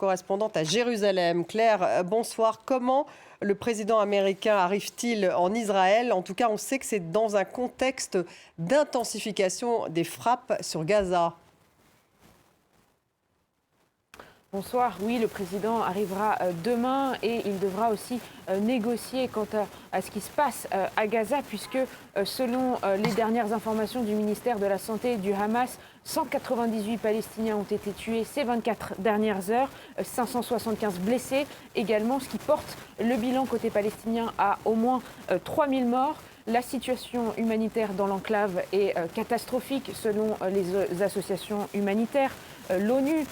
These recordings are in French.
correspondante à Jérusalem. Claire, bonsoir. Comment le président américain arrive-t-il en Israël? En tout cas, on sait que c'est dans un contexte d'intensification des frappes sur Gaza. Bonsoir. Oui, le président arrivera demain et il devra aussi négocier quant à ce qui se passe à Gaza, puisque selon les dernières informations du ministère de la Santé du Hamas, 198 Palestiniens ont été tués ces 24 dernières heures, 575 blessés également, ce qui porte le bilan côté palestinien à au moins 3000 morts. La situation humanitaire dans l'enclave est catastrophique selon les associations humanitaires. L'ONU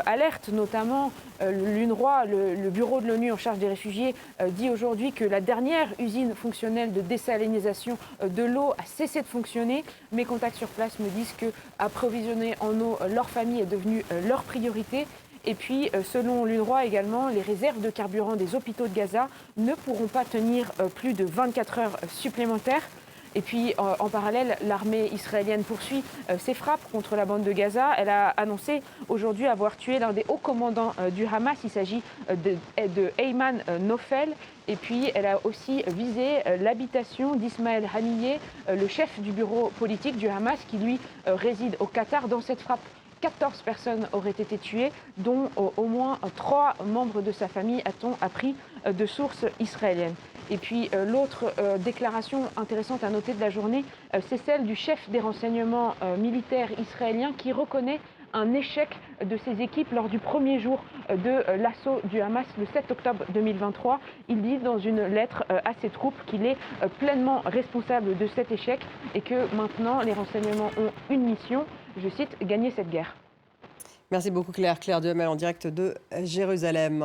alerte notamment l'UNRWA, le bureau de l'ONU en charge des réfugiés, dit aujourd'hui que la dernière usine fonctionnelle de désalinisation de l'eau a cessé de fonctionner. Mes contacts sur place me disent que approvisionner en eau leur famille est devenu leur priorité. Et puis, selon l'UNRWA également, les réserves de carburant des hôpitaux de Gaza ne pourront pas tenir plus de 24 heures supplémentaires. Et puis, en parallèle, l'armée israélienne poursuit ses frappes contre la bande de Gaza. Elle a annoncé aujourd'hui avoir tué l'un des hauts commandants du Hamas. Il s'agit de Ayman Nofel. Et puis, elle a aussi visé l'habitation d'Ismaël Haniyeh, le chef du bureau politique du Hamas, qui lui réside au Qatar. Dans cette frappe, 14 personnes auraient été tuées, dont au moins 3 membres de sa famille, a-t-on appris de sources israéliennes. Et puis l'autre déclaration intéressante à noter de la journée, c'est celle du chef des renseignements militaires israéliens qui reconnaît un échec de ses équipes lors du premier jour de l'assaut du Hamas le 7 octobre 2023. Il dit dans une lettre à ses troupes qu'il est pleinement responsable de cet échec et que maintenant les renseignements ont une mission, je cite, gagner cette guerre. Merci beaucoup Claire. Claire Duhamel en direct de Jérusalem.